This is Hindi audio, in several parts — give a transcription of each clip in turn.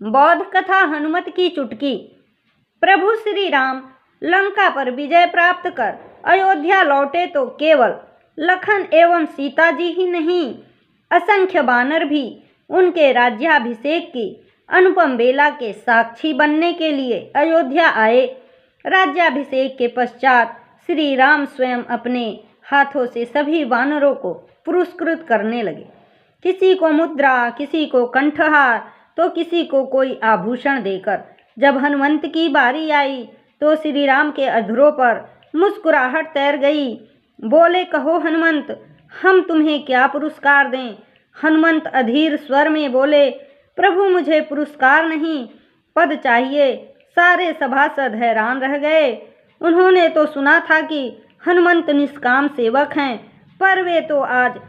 बौद्ध कथा हनुमत की चुटकी। प्रभु श्री राम लंका पर विजय प्राप्त कर अयोध्या लौटे तो केवल लखन एवं सीता जी ही नहीं, असंख्य वानर भी उनके राज्याभिषेक की अनुपम बेला के साक्षी बनने के लिए अयोध्या आए। राज्याभिषेक के पश्चात श्री राम स्वयं अपने हाथों से सभी वानरों को पुरस्कृत करने लगे। किसी को मुद्रा, किसी को कंठहार तो किसी को कोई आभूषण देकर जब हनुमंत की बारी आई तो श्री राम के अधरों पर मुस्कुराहट तैर गई। बोले, कहो हनुमंत, हम तुम्हें क्या पुरस्कार दें? हनुमंत अधीर स्वर में बोले, प्रभु मुझे पुरस्कार नहीं, पद चाहिए। सारे सभासद हैरान रह गए। उन्होंने तो सुना था कि हनुमंत निष्काम सेवक हैं, पर वे तो आज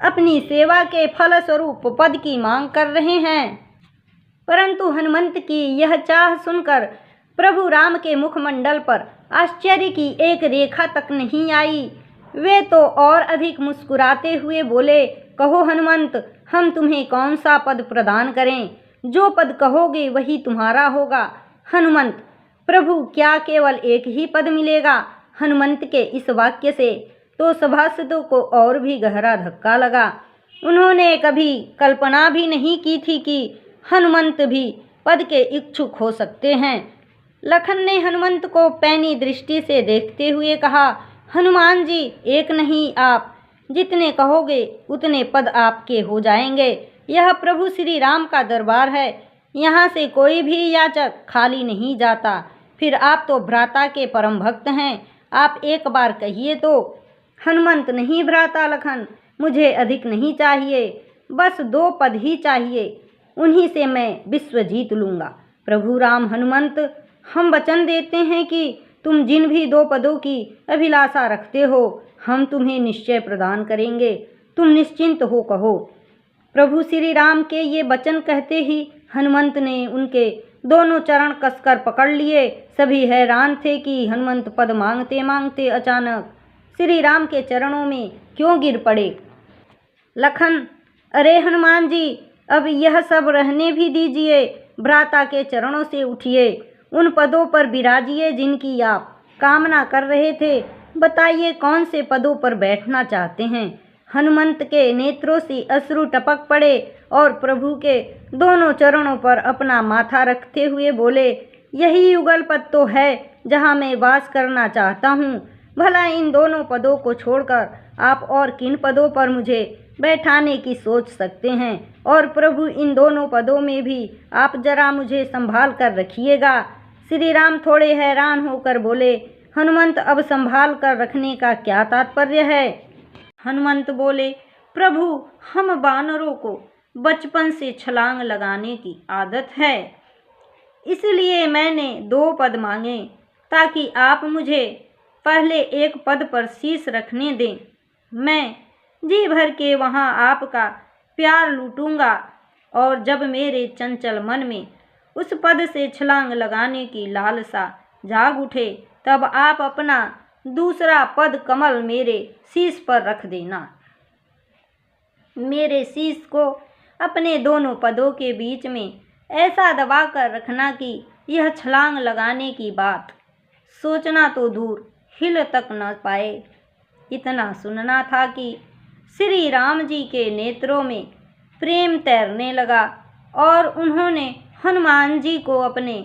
अपनी सेवा के फलस्वरूप पद की मांग कर रहे हैं। परंतु हनुमंत की यह चाह सुनकर प्रभु राम के मुखमंडल पर आश्चर्य की एक रेखा तक नहीं आई। वे तो और अधिक मुस्कुराते हुए बोले, कहो हनुमंत, हम तुम्हें कौन सा पद प्रदान करें? जो पद कहोगे वही तुम्हारा होगा। हनुमंत, प्रभु क्या केवल एक ही पद मिलेगा? हनुमंत के इस वाक्य से तो सभासदों को और भी गहरा धक्का लगा। उन्होंने कभी कल्पना भी नहीं की थी कि हनुमंत भी पद के इच्छुक हो सकते हैं। लखन ने हनुमंत को पैनी दृष्टि से देखते हुए कहा, हनुमान जी, एक नहीं, आप जितने कहोगे उतने पद आपके हो जाएंगे। यह प्रभु श्री राम का दरबार है, यहाँ से कोई भी याचक खाली नहीं जाता। फिर आप तो भ्राता के परम भक्त हैं, आप एक बार कहिए तो। हनुमंत, नहीं भ्राता लखन, मुझे अधिक नहीं चाहिए, बस 2 पद ही चाहिए, उन्हीं से मैं विश्व जीत लूँगा। प्रभु राम, हनुमंत, हम वचन देते हैं कि तुम जिन भी 2 पदों की अभिलाषा रखते हो, हम तुम्हें निश्चय प्रदान करेंगे। तुम निश्चिंत हो कहो। प्रभु श्री राम के ये वचन कहते ही हनुमंत ने उनके दोनों चरण कसकर पकड़ लिए। सभी हैरान थे कि हनुमंत पद मांगते मांगते अचानक श्री राम के चरणों में क्यों गिर पड़े। लखन, अरे हनुमान जी, अब यह सब रहने भी दीजिए, भ्राता के चरणों से उठिए, उन पदों पर विराजिए जिनकी आप कामना कर रहे थे। बताइए कौन से पदों पर बैठना चाहते हैं? हनुमंत के नेत्रों से अश्रु टपक पड़े और प्रभु के दोनों चरणों पर अपना माथा रखते हुए बोले, यही युगल पद तो है जहाँ मैं वास करना चाहता हूँ। भला इन दोनों पदों को छोड़कर आप और किन पदों पर मुझे बैठाने की सोच सकते हैं? और प्रभु, इन दोनों पदों में भी आप जरा मुझे संभाल कर रखिएगा। श्री राम थोड़े हैरान होकर बोले, हनुमंत, अब संभाल कर रखने का क्या तात्पर्य है? हनुमंत बोले, प्रभु, हम वानरों को बचपन से छलांग लगाने की आदत है, इसलिए मैंने 2 पद मांगे ताकि आप मुझे पहले एक पद पर शीश रखने दें। मैं जी भर के वहाँ आपका प्यार लूटूंगा और जब मेरे चंचल मन में उस पद से छलांग लगाने की लालसा जाग उठे, तब आप अपना दूसरा पद कमल मेरे शीश पर रख देना। मेरे शीश को अपने दोनों पदों के बीच में ऐसा दबा कर रखना कि यह छलांग लगाने की बात सोचना तो दूर हिल तक न पाए। इतना सुनना था कि श्री राम जी के नेत्रों में प्रेम तैरने लगा और उन्होंने हनुमान जी को अपने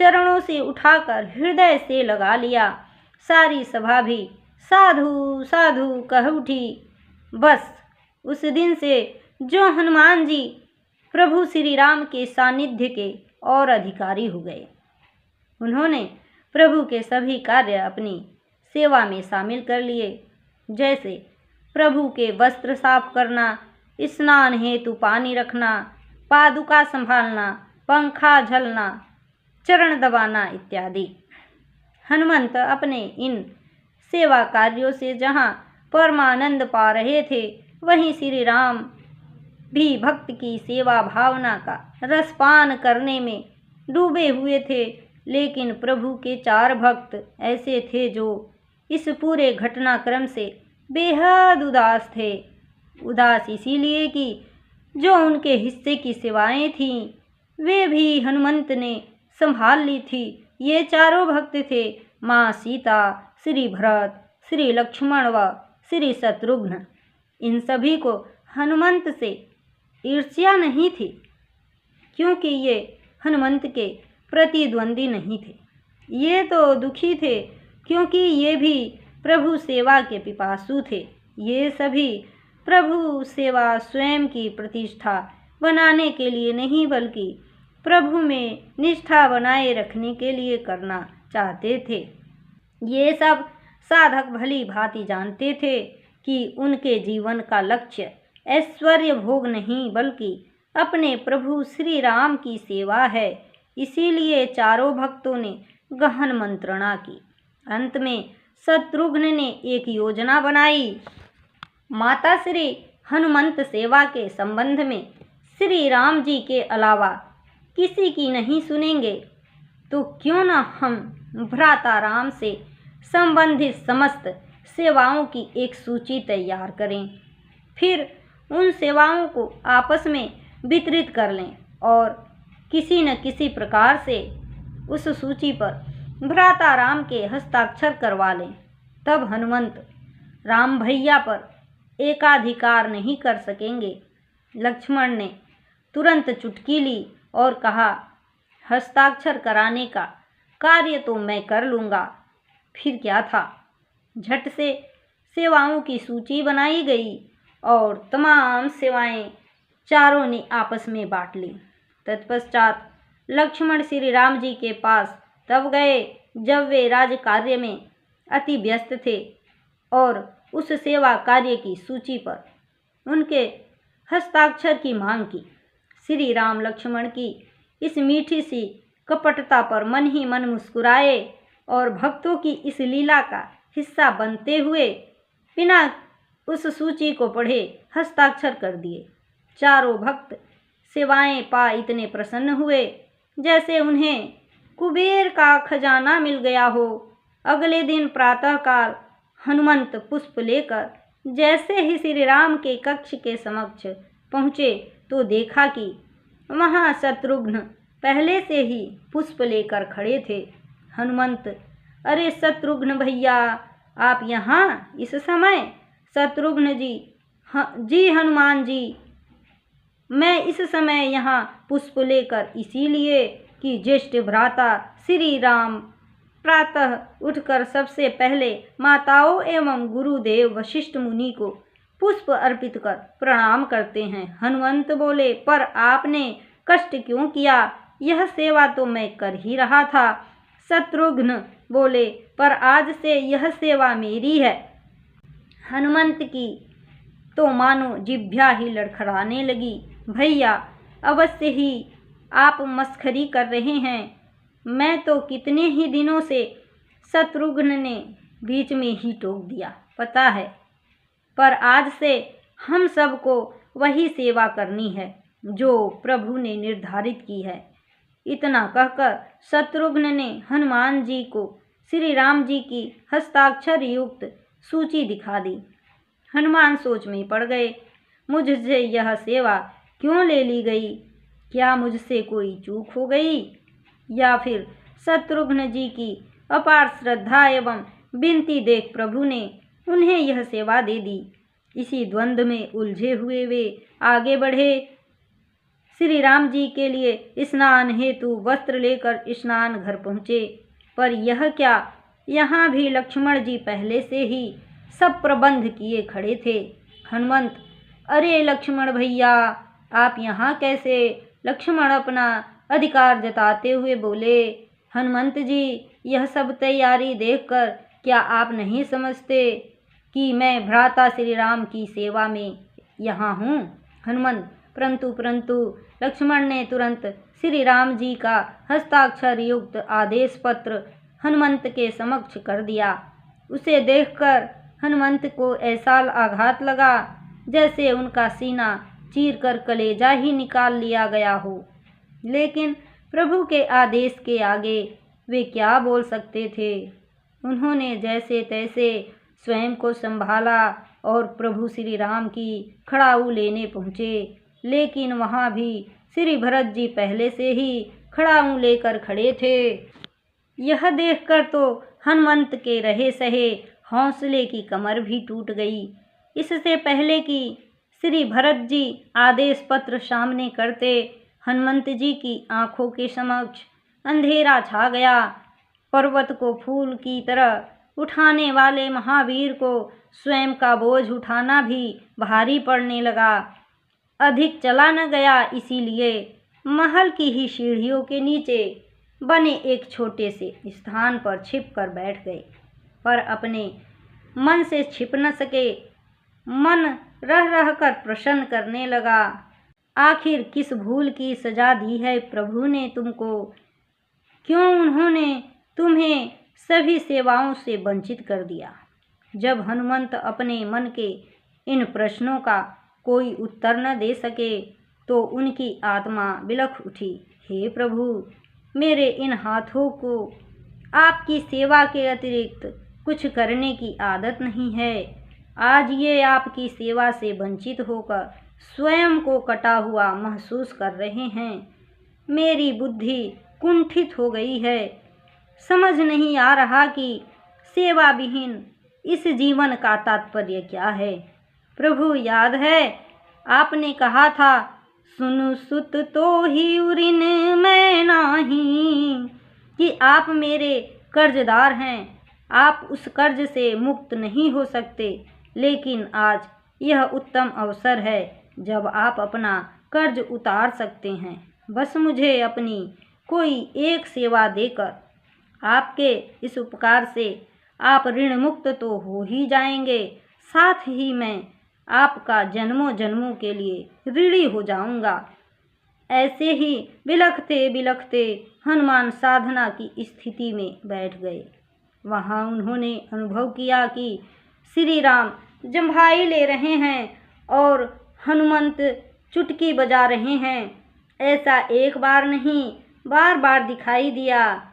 चरणों से उठाकर हृदय से लगा लिया। सारी सभा भी साधु साधु कह उठी। बस उस दिन से जो हनुमान जी प्रभु श्री राम के सानिध्य के और अधिकारी हो गए। उन्होंने प्रभु के सभी कार्य अपनी सेवा में शामिल कर लिए, जैसे प्रभु के वस्त्र साफ करना, स्नान हेतु पानी रखना, पादुका संभालना, पंखा झलना, चरण दबाना इत्यादि। हनुमंत अपने इन सेवा कार्यों से जहाँ परमानंद पा रहे थे, वहीं श्री राम भी भक्त की सेवा भावना का रसपान करने में डूबे हुए थे। लेकिन प्रभु के 4 भक्त ऐसे थे जो इस पूरे घटनाक्रम से बेहद उदास थे। उदास इसीलिए कि जो उनके हिस्से की सेवाएं थीं वे भी हनुमंत ने संभाल ली थी। ये चारों भक्त थे माँ सीता, श्री भरत, श्री लक्ष्मण व श्री शत्रुघ्न। इन सभी को हनुमंत से ईर्ष्या नहीं थी, क्योंकि ये हनुमंत के प्रतिद्वंदी नहीं थे। ये तो दुखी थे क्योंकि ये भी प्रभु सेवा के पिपासु थे। ये सभी प्रभु सेवा स्वयं की प्रतिष्ठा बनाने के लिए नहीं, बल्कि प्रभु में निष्ठा बनाए रखने के लिए करना चाहते थे। ये सब साधक भली भांति जानते थे कि उनके जीवन का लक्ष्य ऐश्वर्य भोग नहीं, बल्कि अपने प्रभु श्री राम की सेवा है। इसीलिए चारों भक्तों ने गहन मंत्रणा की। अंत में शत्रुघ्न ने एक योजना बनाई। माता श्री हनुमंत सेवा के संबंध में श्री राम जी के अलावा किसी की नहीं सुनेंगे, तो क्यों न हम भ्राता राम से संबंधित समस्त सेवाओं की एक सूची तैयार करें, फिर उन सेवाओं को आपस में वितरित कर लें और किसी न किसी प्रकार से उस सूची पर भ्राता राम के हस्ताक्षर करवा लें। तब हनुमंत राम भैया पर एकाधिकार नहीं कर सकेंगे। लक्ष्मण ने तुरंत चुटकी ली और कहा, हस्ताक्षर कराने का कार्य तो मैं कर लूँगा। फिर क्या था, झट से सेवाओं की सूची बनाई गई और तमाम सेवाएं चारों ने आपस में बांट ली। तत्पश्चात लक्ष्मण श्री राम जी के पास तब गए जब वे राज कार्य में अति व्यस्त थे और उस सेवा कार्य की सूची पर उनके हस्ताक्षर की मांग की। श्री राम लक्ष्मण की इस मीठी सी कपटता पर मन ही मन मुस्कुराए और भक्तों की इस लीला का हिस्सा बनते हुए बिना उस सूची को पढ़े हस्ताक्षर कर दिए। चारों भक्त सेवाएं पा इतने प्रसन्न हुए जैसे उन्हें कुबेर का खजाना मिल गया हो। अगले दिन प्रातःकाल हनुमंत पुष्प लेकर जैसे ही श्री राम के कक्ष के समक्ष पहुँचे तो देखा कि वहाँ शत्रुघ्न पहले से ही पुष्प लेकर खड़े थे। हनुमंत, अरे शत्रुघ्न भैया, आप यहाँ इस समय? शत्रुघ्न जी, जी हनुमान जी, मैं इस समय यहाँ पुष्प लेकर इसीलिए कि ज्येष्ठ भ्राता श्री राम प्रातः उठकर सबसे पहले माताओं एवं गुरुदेव वशिष्ठ मुनि को पुष्प अर्पित कर प्रणाम करते हैं। हनुमंत बोले, पर आपने कष्ट क्यों किया? यह सेवा तो मैं कर ही रहा था। शत्रुघ्न बोले, पर आज से यह सेवा मेरी है। हनुमंत की तो मानो जिह्वा ही लड़खड़ाने लगी। भैया, अवश्य ही आप मस्खरी कर रहे हैं। मैं तो कितने ही दिनों से शत्रुघ्न ने बीच में ही टोक दिया, पता है, पर आज से हम सबको वही सेवा करनी है जो प्रभु ने निर्धारित की है। इतना कहकर शत्रुघ्न ने हनुमान जी को श्री राम जी की हस्ताक्षर युक्त सूची दिखा दी। हनुमान सोच में पड़ गए, मुझसे यह सेवा क्यों ले ली गई? क्या मुझसे कोई चूक हो गई, या फिर शत्रुघ्न जी की अपार श्रद्धा एवं विनती देख प्रभु ने उन्हें यह सेवा दे दी। इसी द्वंद्व में उलझे हुए वे आगे बढ़े। श्री राम जी के लिए स्नान हेतु वस्त्र लेकर स्नान घर पहुँचे, पर यह क्या, यहाँ भी लक्ष्मण जी पहले से ही सब प्रबंध किए खड़े थे। हनुमंत, अरे लक्ष्मण भैया, आप यहाँ कैसे? लक्ष्मण अपना अधिकार जताते हुए बोले, हनुमंत जी, यह सब तैयारी देखकर क्या आप नहीं समझते कि मैं भ्राता श्री राम की सेवा में यहाँ हूँ? हनुमंत, परंतु लक्ष्मण ने तुरंत श्री राम जी का हस्ताक्षर युक्त आदेश पत्र हनुमंत के समक्ष कर दिया। उसे देखकर हनुमंत को ऐसा आघात लगा जैसे उनका सीना चीरकर कलेजा ही निकाल लिया गया हो। लेकिन प्रभु के आदेश के आगे वे क्या बोल सकते थे। उन्होंने जैसे तैसे स्वयं को संभाला और प्रभु श्री राम की खड़ाऊ लेने पहुँचे। लेकिन वहाँ भी श्री भरत जी पहले से ही खड़ाऊं लेकर खड़े थे। यह देखकर तो हनुमंत के रहे सहे हौसले की कमर भी टूट गई। इससे पहले कि श्री भरत जी आदेश पत्र सामने करते, हनुमंत जी की आंखों के समक्ष अंधेरा छा गया। पर्वत को फूल की तरह उठाने वाले महावीर को स्वयं का बोझ उठाना भी भारी पड़ने लगा। अधिक चला न गया, इसीलिए महल की ही सीढ़ियों के नीचे बने एक छोटे से स्थान पर छिप कर बैठ गए, पर अपने मन से छिप न सके। मन रह रह कर प्रसन्न करने लगा। आखिर किस भूल की सजा दी है प्रभु ने तुमको? क्यों उन्होंने तुम्हें सभी सेवाओं से वंचित कर दिया? जब हनुमंत अपने मन के इन प्रश्नों का कोई उत्तर न दे सके तो उनकी आत्मा बिलख उठी। हे प्रभु, मेरे इन हाथों को आपकी सेवा के अतिरिक्त कुछ करने की आदत नहीं है। आज ये आपकी सेवा से वंचित होकर स्वयं को कटा हुआ महसूस कर रहे हैं। मेरी बुद्धि कुंठित हो गई है। समझ नहीं आ रहा कि सेवा विहीन इस जीवन का तात्पर्य क्या है। प्रभु, याद है आपने कहा था, सुनु सुत तो ही उरिन मैं नाही, कि आप मेरे कर्जदार हैं। आप उस कर्ज से मुक्त नहीं हो सकते। लेकिन आज यह उत्तम अवसर है जब आप अपना कर्ज उतार सकते हैं। बस मुझे अपनी कोई एक सेवा देकर आपके इस उपकार से आप ऋण मुक्त तो हो ही जाएंगे, साथ ही मैं आपका जन्मों जन्मों के लिए ऋणी हो जाऊंगा। ऐसे ही बिलखते बिलखते हनुमान साधना की स्थिति में बैठ गए। वहाँ उन्होंने अनुभव किया कि श्री राम जम्भाई ले रहे हैं और हनुमंत चुटकी बजा रहे हैं। ऐसा एक बार नहीं, बार बार दिखाई दिया।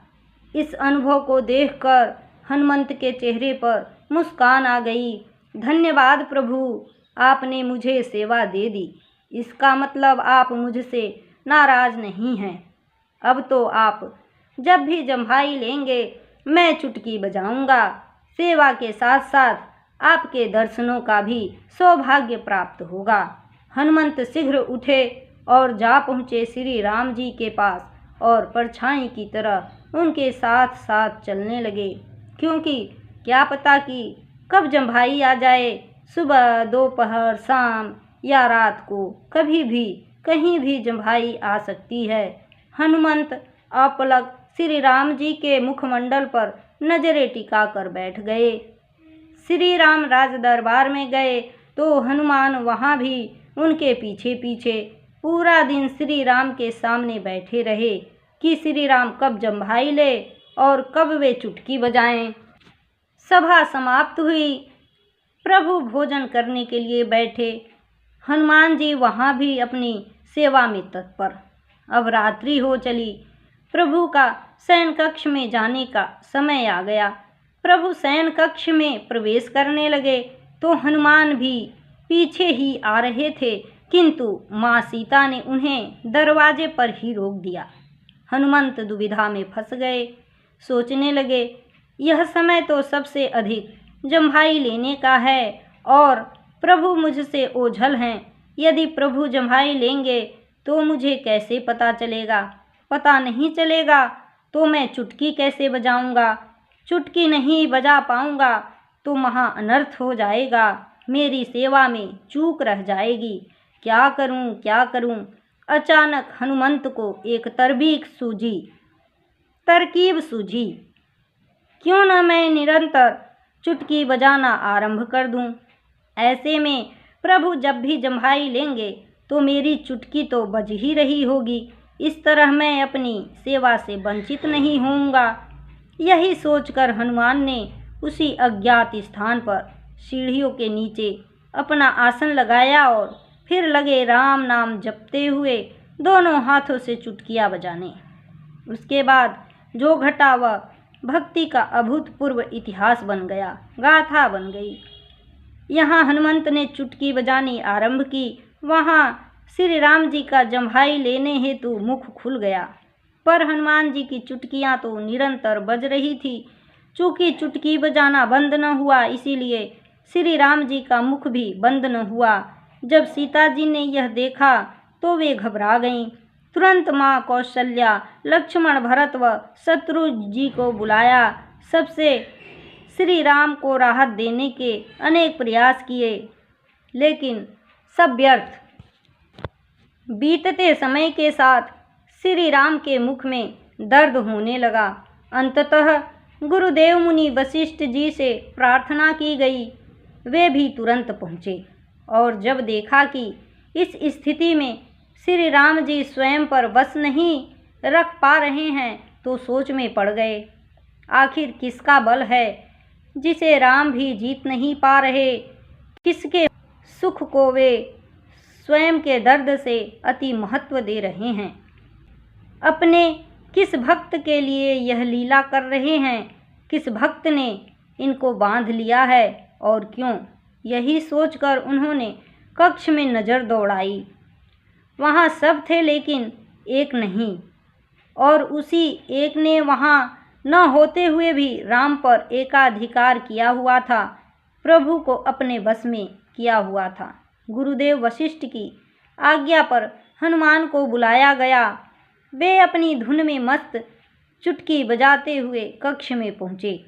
इस अनुभव को देखकर हनुमंत के चेहरे पर मुस्कान आ गई। धन्यवाद प्रभु, आपने मुझे सेवा दे दी। इसका मतलब आप मुझसे नाराज नहीं हैं। अब तो आप जब भी जम्भाई लेंगे मैं चुटकी बजाऊंगा। सेवा के साथ साथ आपके दर्शनों का भी सौभाग्य प्राप्त होगा। हनुमंत शीघ्र उठे और जा पहुँचे श्री राम जी के पास और परछाई की तरह उनके साथ साथ चलने लगे, क्योंकि क्या पता कि कब जम्भाई आ जाए। सुबह, दोपहर, शाम या रात को कभी भी कहीं भी जम्भाई आ सकती है। हनुमंत अपलक श्री राम जी के मुखमंडल पर नजरें टिका कर बैठ गए। श्री राम राज दरबार में गए तो हनुमान वहाँ भी उनके पीछे पीछे पूरा दिन श्री राम के सामने बैठे रहे कि श्री राम कब जम्भाई ले और कब वे चुटकी बजाएं। सभा समाप्त हुई। प्रभु भोजन करने के लिए बैठे। हनुमान जी वहाँ भी अपनी सेवा में तत्पर। अब रात्रि हो चली। प्रभु का शयन कक्ष में जाने का समय आ गया। प्रभु शयन कक्ष में प्रवेश करने लगे तो हनुमान भी पीछे ही आ रहे थे, किंतु माँ सीता ने उन्हें दरवाजे पर ही रोक दिया। हनुमंत दुविधा में फंस गए। सोचने लगे, यह समय तो सबसे अधिक जम्भाई लेने का है और प्रभु मुझसे ओझल हैं। यदि प्रभु जम्भाई लेंगे तो मुझे कैसे पता चलेगा? पता नहीं चलेगा तो मैं चुटकी कैसे बजाऊंगा? चुटकी नहीं बजा पाऊंगा तो महा अनर्थ हो जाएगा। मेरी सेवा में चूक रह जाएगी। क्या करूं, क्या करूं? अचानक हनुमंत को एक तरकीब सूझी। क्यों न मैं निरंतर चुटकी बजाना आरंभ कर दूं? ऐसे में प्रभु जब भी जम्भाई लेंगे तो मेरी चुटकी तो बज ही रही होगी। इस तरह मैं अपनी सेवा से वंचित नहीं होऊंगा। यही सोचकर हनुमान ने उसी अज्ञात स्थान पर सीढ़ियों के नीचे अपना आसन लगाया और फिर लगे राम नाम जपते हुए दोनों हाथों से चुटकियां बजाने। उसके बाद जो घटा वह भक्ति का अभूतपूर्व इतिहास बन गया, गाथा बन गई। यहाँ हनुमंत ने चुटकी बजानी आरंभ की, वहाँ श्री राम जी का जम्भाई लेने हेतु मुख खुल गया, पर हनुमान जी की चुटकियां तो निरंतर बज रही थी। चूंकि चुटकी बजाना बंद न हुआ, इसीलिए श्री राम जी का मुख भी बंद न हुआ। जब सीता जी ने यह देखा तो वे घबरा गईं। तुरंत माँ कौशल्या, लक्ष्मण, भरत व शत्रुघ्न जी को बुलाया। सबसे श्री राम को राहत देने के अनेक प्रयास किए, लेकिन सब व्यर्थ। बीतते समय के साथ श्री राम के मुख में दर्द होने लगा। अंततः गुरुदेव मुनि वशिष्ठ जी से प्रार्थना की गई। वे भी तुरंत पहुँचे और जब देखा कि इस स्थिति में श्री राम जी स्वयं पर बस नहीं रख पा रहे हैं, तो सोच में पड़ गए। आखिर किसका बल है जिसे राम भी जीत नहीं पा रहे? किसके सुख को वे स्वयं के दर्द से अति महत्व दे रहे हैं? अपने किस भक्त के लिए यह लीला कर रहे हैं? किस भक्त ने इनको बांध लिया है और क्यों? यही सोचकर उन्होंने कक्ष में नज़र दौड़ाई। वहाँ सब थे, लेकिन एक नहीं, और उसी एक ने वहाँ न होते हुए भी राम पर एकाधिकार किया हुआ था, प्रभु को अपने बस में किया हुआ था। गुरुदेव वशिष्ठ की आज्ञा पर हनुमान को बुलाया गया। वे अपनी धुन में मस्त चुटकी बजाते हुए कक्ष में पहुँचे।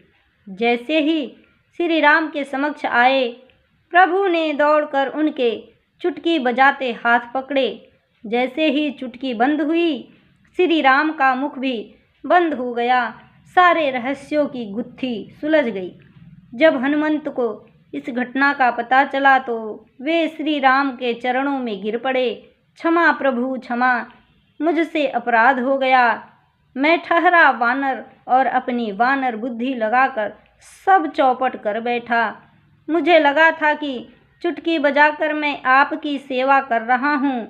जैसे ही श्री राम के समक्ष आए, प्रभु ने दौड़कर उनके चुटकी बजाते हाथ पकड़े। जैसे ही चुटकी बंद हुई, श्री राम का मुख भी बंद हो गया। सारे रहस्यों की गुत्थी सुलझ गई। जब हनुमंत को इस घटना का पता चला तो वे श्री राम के चरणों में गिर पड़े। क्षमा प्रभु, क्षमा, मुझसे अपराध हो गया। मैं ठहरा वानर और अपनी वानर बुद्धि लगाकर सब चौपट कर बैठा। मुझे लगा था कि चुटकी बजाकर मैं आपकी सेवा कर रहा हूँ,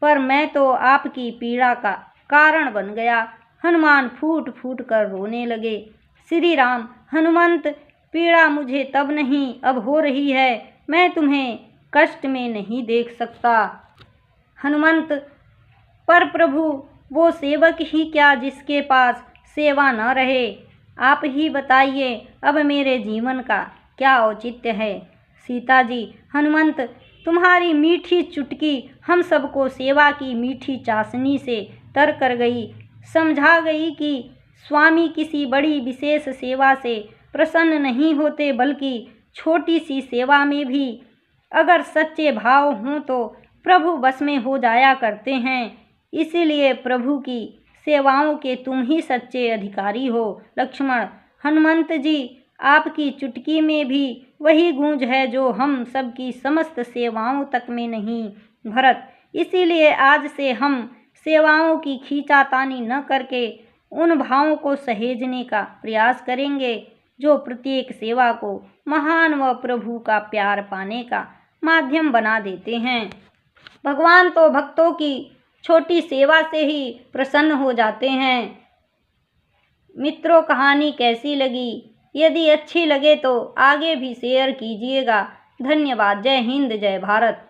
पर मैं तो आपकी पीड़ा का कारण बन गया। हनुमान फूट फूट कर रोने लगे। श्री राम, हनुमंत, पीड़ा मुझे तब नहीं अब हो रही है। मैं तुम्हें कष्ट में नहीं देख सकता। हनुमंत, पर प्रभु, वो सेवक ही क्या जिसके पास सेवा न रहे? आप ही बताइए, अब मेरे जीवन का क्या औचित्य है? सीता जी, हनुमंत, तुम्हारी मीठी चुटकी हम सबको सेवा की मीठी चाशनी से तर कर गई, समझा गई कि स्वामी किसी बड़ी विशेष सेवा से प्रसन्न नहीं होते, बल्कि छोटी सी सेवा में भी अगर सच्चे भाव हों तो प्रभु बस में हो जाया करते हैं। इसीलिए प्रभु की सेवाओं के तुम ही सच्चे अधिकारी हो। लक्ष्मण, हनुमंत जी, आपकी चुटकी में भी वही गूंज है जो हम सबकी समस्त सेवाओं तक में नहीं। भरत, इसीलिए आज से हम सेवाओं की खींचातानी न करके उन भावों को सहेजने का प्रयास करेंगे जो प्रत्येक सेवा को महान व प्रभु का प्यार पाने का माध्यम बना देते हैं। भगवान तो भक्तों की छोटी सेवा से ही प्रसन्न हो जाते हैं। मित्रों, कहानी कैसी लगी? यदि अच्छी लगे तो आगे भी शेयर कीजिएगा। धन्यवाद। जय हिंद, जय भारत।